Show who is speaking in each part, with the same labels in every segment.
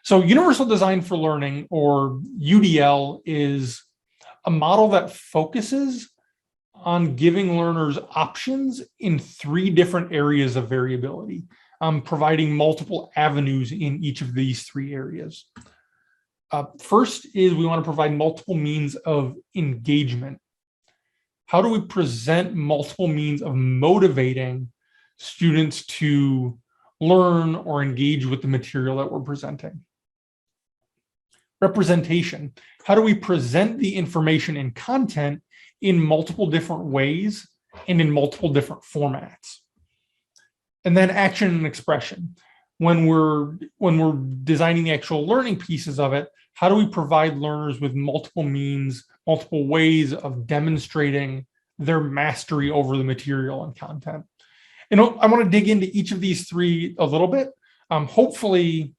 Speaker 1: So Universal Design for Learning, or UDL, is a model that focuses on giving learners options in 3 different areas of variability, providing multiple avenues in each of these 3 areas. First is we want to provide multiple means of engagement. How do we present multiple means of motivating students to learn or engage with the material that we're presenting? Representation. How do we present the information and content in multiple different ways and in multiple different formats? And then action and expression. When we're designing the actual learning pieces of it, how do we provide learners with multiple means, multiple ways of demonstrating their mastery over the material and content? I want to dig into each of these 3 a little bit. Hopefully,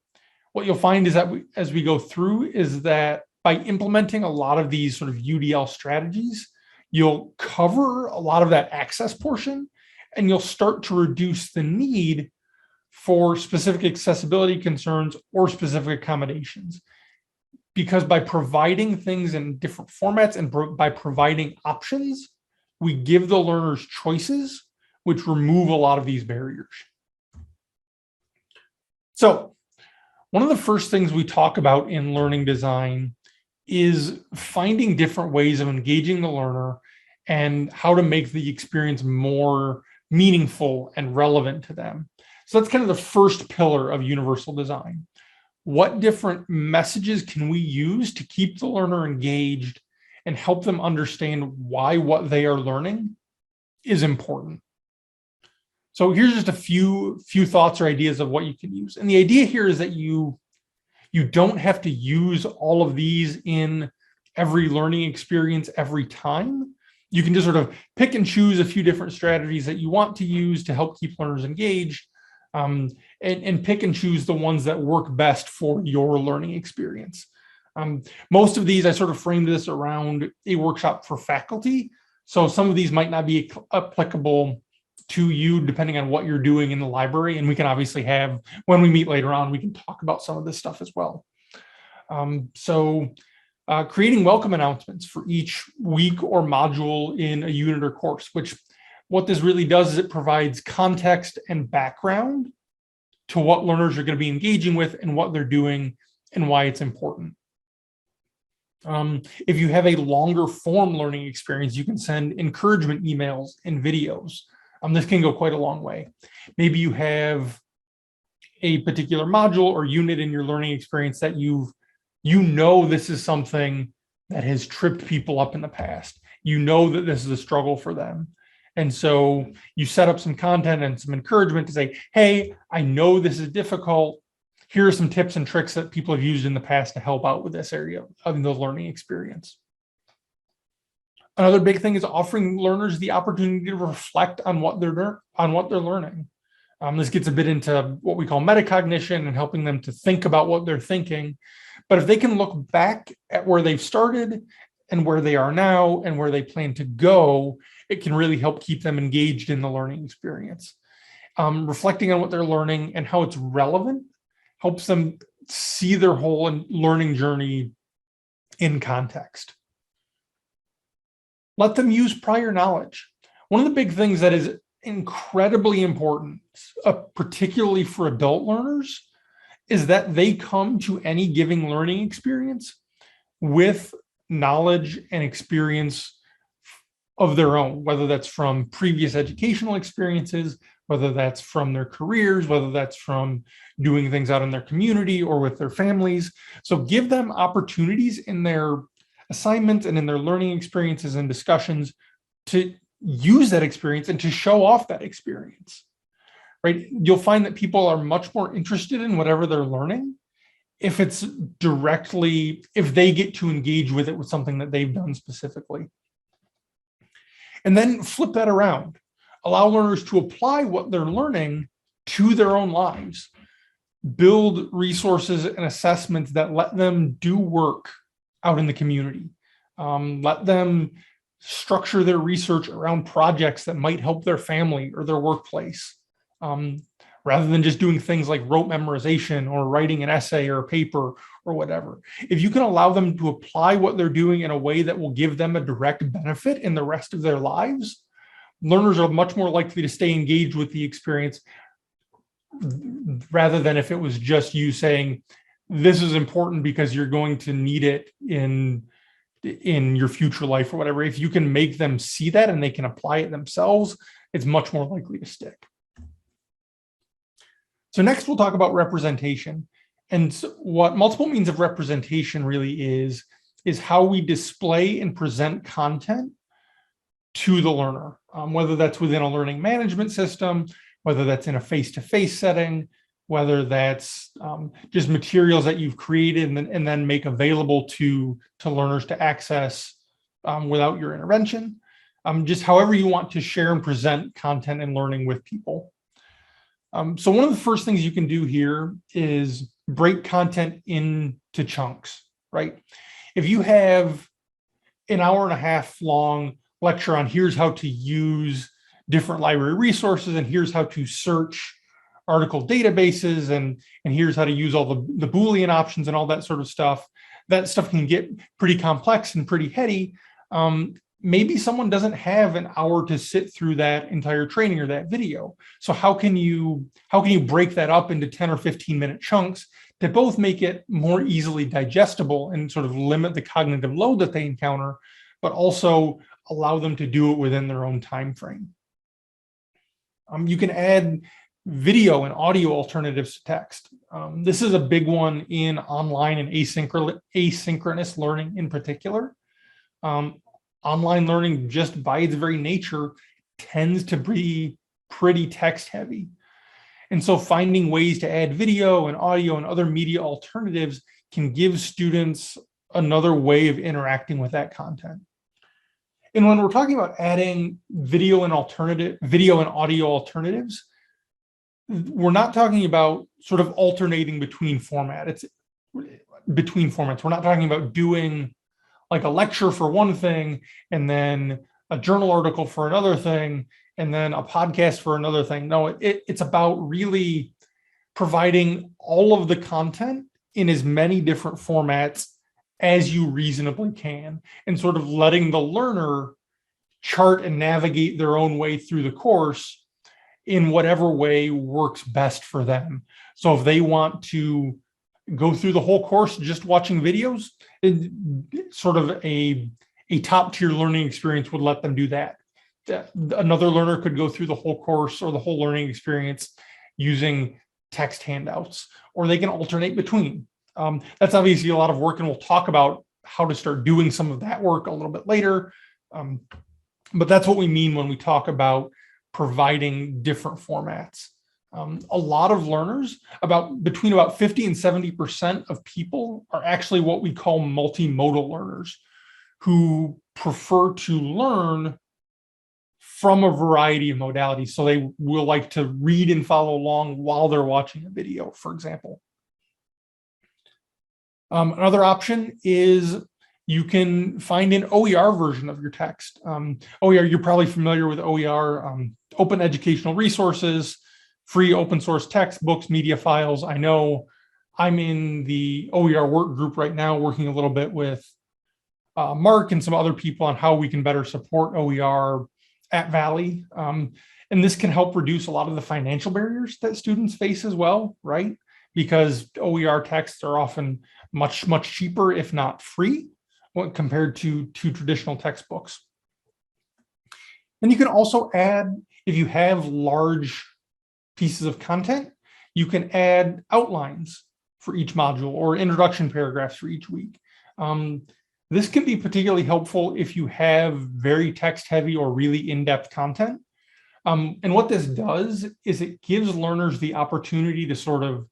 Speaker 1: what you'll find is that as we go through is that by implementing a lot of these sort of UDL strategies, you'll cover a lot of that access portion, and you'll start to reduce the need for specific accessibility concerns or specific accommodations. Because by providing things in different formats and by providing options, we give the learners choices, which remove a lot of these barriers. So one of the first things we talk about in learning design is finding different ways of engaging the learner and how to make the experience more meaningful and relevant to them. So that's kind of the first pillar of universal design. What different messages can we use to keep the learner engaged and help them understand why what they are learning is important? So here's just a few thoughts or ideas of what you can use. And the idea here is that you don't have to use all of these in every learning experience every time. You can just sort of pick and choose a few different strategies that you want to use to help keep learners engaged, and pick and choose the ones that work best for your learning experience. Most of these, I sort of framed this around a workshop for faculty. So some of these might not be applicable to you depending on what you're doing in the library. And we can obviously have, when we meet later on, we can talk about some of this stuff as well. Creating welcome announcements for each week or module in a unit or course, which what this really does is it provides context and background to what learners are going to be engaging with and what they're doing and why it's important. If you have a longer form learning experience, you can send encouragement emails and videos. This can go quite a long way. Maybe you have a particular module or unit in your learning experience that you know this is something that has tripped people up in the past. You know that this is a struggle for them. And so you set up some content and some encouragement to say, hey, I know this is difficult. Here are some tips and tricks that people have used in the past to help out with this area of the learning experience. Another big thing is offering learners the opportunity to reflect on what they're learning. This gets a bit into what we call metacognition and helping them to think about what they're thinking. But if they can look back at where they've started and where they are now and where they plan to go, it can really help keep them engaged in the learning experience. Reflecting on what they're learning and how it's relevant helps them see their whole learning journey in context. Let them use prior knowledge. One of the big things that is incredibly important, particularly for adult learners, is that they come to any given learning experience with knowledge and experience of their own, whether that's from previous educational experiences, whether that's from their careers, whether that's from doing things out in their community or with their families. So give them opportunities in their assignments and in their learning experiences and discussions to use that experience and to show off that experience, right? You'll find that people are much more interested in whatever they're learning if it's directly, if they get to engage with it with something that they've done specifically. And then flip that around. Allow learners to apply what they're learning to their own lives. Build resources and assessments that let them do work out in the community. Let them structure their research around projects that might help their family or their workplace. rather than just doing things like rote memorization or writing an essay or a paper or whatever. If you can allow them to apply what they're doing in a way that will give them a direct benefit in the rest of their lives, learners are much more likely to stay engaged with the experience rather than if it was just you saying, this is important because you're going to need it in your future life or whatever. If you can make them see that and they can apply it themselves, it's much more likely to stick. So next we'll talk about representation. And what multiple means of representation really is how we display and present content to the learner, whether that's within a learning management system, whether that's in a face-to-face setting, whether that's just materials that you've created and then make available to learners to access without your intervention, just however you want to share and present content and learning with people. So one of the first things you can do here is break content into chunks, right? If you have an hour and a half long lecture on here's how to use different library resources and here's how to search article databases and here's how to use all the Boolean options and all that sort of stuff, that stuff can get pretty complex and pretty heady. Maybe someone doesn't have an hour to sit through that entire training or that video. So how can you break that up into 10 or 15-minute chunks that both make it more easily digestible and sort of limit the cognitive load that they encounter, but also allow them to do it within their own time frame? You can add video and audio alternatives to text. This is a big one in online and asynchronous learning in particular. Online learning, just by its very nature, tends to be pretty text heavy. And so finding ways to add video and audio and other media alternatives can give students another way of interacting with that content. And when we're talking about adding video and audio alternatives, we're not talking about sort of alternating between formats. We're not talking about doing like a lecture for one thing and then a journal article for another thing and then a podcast for another thing. No, it's about really providing all of the content in as many different formats as you reasonably can and sort of letting the learner chart and navigate their own way through the course in whatever way works best for them. So if they want to go through the whole course just watching videos, sort of a top tier learning experience would let them do that. Another learner could go through the whole course or the whole learning experience using text handouts, or they can alternate between. That's obviously a lot of work, and we'll talk about how to start doing some of that work a little bit later. But that's what we mean when we talk about providing different formats. A lot of learners, between 50 and 70% of people are actually what we call multimodal learners, who prefer to learn from a variety of modalities. So they will like to read and follow along while they're watching a video, for example. Another option is you can find an OER version of your text. OER, you're probably familiar with OER, open educational resources, free open source textbooks, media files. I know I'm in the OER work group right now, working a little bit with Mark and some other people on how we can better support OER at Valley. And this can help reduce a lot of the financial barriers that students face as well, right? Because OER texts are often much, much cheaper, if not free, when compared to traditional textbooks. And you can also add, if you have large pieces of content, you can add outlines for each module or introduction paragraphs for each week. This can be particularly helpful if you have very text heavy or really in-depth content. And what this does is it gives learners the opportunity to sort of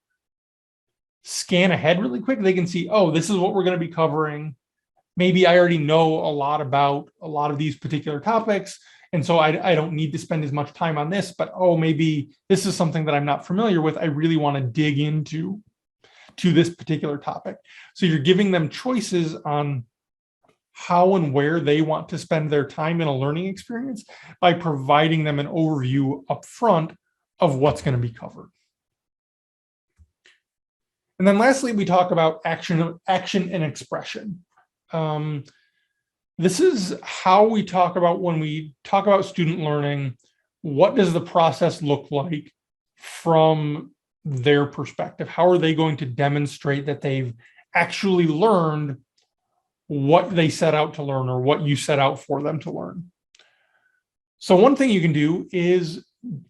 Speaker 1: scan ahead really quick. They can see, oh, this is what we're going to be covering. Maybe I already know a lot about a lot of these particular topics, and so I don't need to spend as much time on this, but oh, maybe this is something that I'm not familiar with. I really want to dig into this particular topic. So you're giving them choices on how and where they want to spend their time in a learning experience by providing them an overview up front of what's going to be covered. And then lastly, we talk about action and expression. This is how we talk about when we talk about student learning. What does the process look like from their perspective? How are they going to demonstrate that they've actually learned what they set out to learn or what you set out for them to learn? So one thing you can do is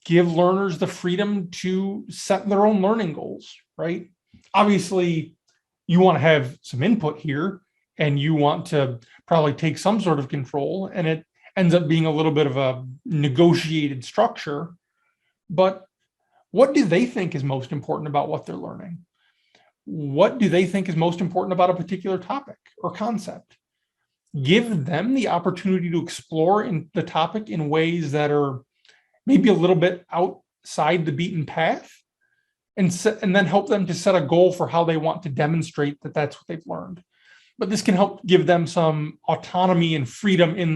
Speaker 1: give learners the freedom to set their own learning goals, right? Obviously, you want to have some input here and you want to probably take some sort of control, and it ends up being a little bit of a negotiated structure. But what do they think is most important about what they're learning? What do they think is most important about a particular topic or concept? Give them the opportunity to explore in the topic in ways that are maybe a little bit outside the beaten path, and then help them to set a goal for how they want to demonstrate that that's what they've learned. But this can help give them some autonomy and freedom in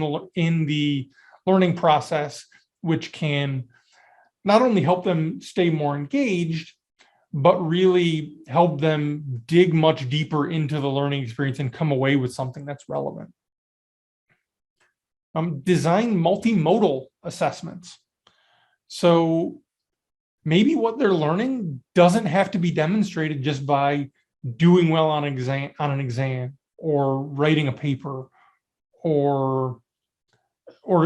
Speaker 1: the learning process, which can not only help them stay more engaged, but really help them dig much deeper into the learning experience and come away with something that's relevant. Design multimodal assessments. So maybe what they're learning doesn't have to be demonstrated just by doing well on an exam or writing a paper or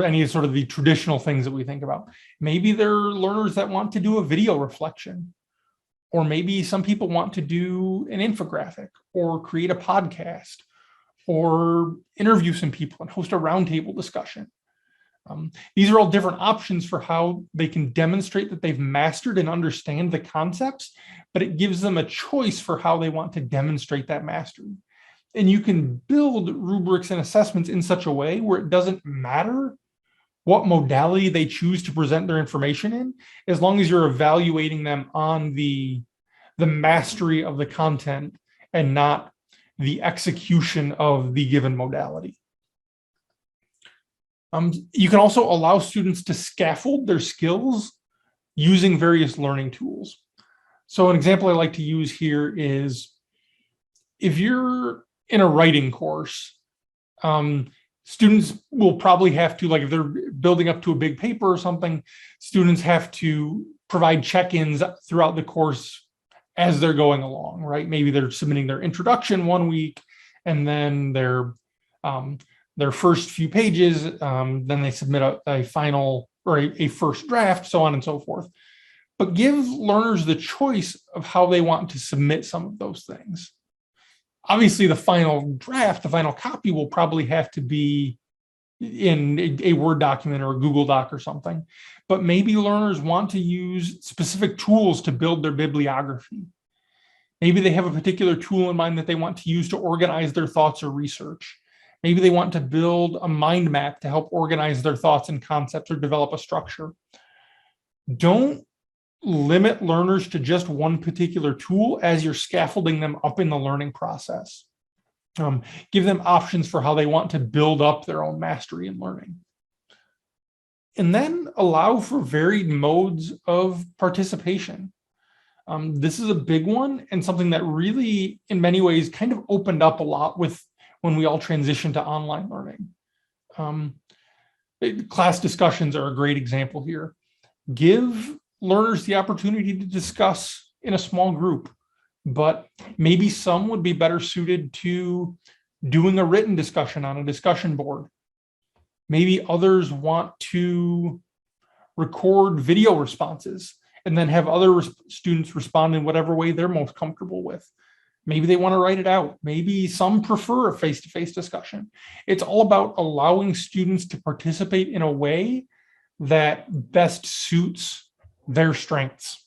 Speaker 1: any sort of the traditional things that we think about. Maybe they're learners that want to do a video reflection, or maybe some people want to do an infographic or create a podcast or interview some people and host a roundtable discussion. These are all different options for how they can demonstrate that they've mastered and understand the concepts, but it gives them a choice for how they want to demonstrate that mastery. And you can build rubrics and assessments in such a way where it doesn't matter what modality they choose to present their information in, as long as you're evaluating them on the mastery of the content and not the execution of the given modality. You can also allow students to scaffold their skills using various learning tools. So an example I like to use here is if you're in a writing course, students will probably have to, like if they're building up to a big paper or something, students have to provide check-ins throughout the course as they're going along, right? Maybe they're submitting their introduction one week and then their first few pages, then they submit a final or a first draft, so on and so forth. But give learners the choice of how they want to submit some of those things. Obviously, the final draft, the final copy will probably have to be in a Word document or a Google Doc or something. But maybe learners want to use specific tools to build their bibliography. Maybe they have a particular tool in mind that they want to use to organize their thoughts or research. Maybe they want to build a mind map to help organize their thoughts and concepts or develop a structure. Don't limit learners to just one particular tool as you're scaffolding them up in the learning process. Give them options for how they want to build up their own mastery in learning. And then allow for varied modes of participation. This is a big one and something that really, in many ways, kind of opened up a lot when we all transitioned to online learning. Class discussions are a great example here. Give learners the opportunity to discuss in a small group, but maybe some would be better suited to doing a written discussion on a discussion board. Maybe others want to record video responses and then have other students respond in whatever way they're most comfortable with. Maybe they want to write it out. Maybe some prefer a face-to-face discussion. It's all about allowing students to participate in a way that best suits their strengths.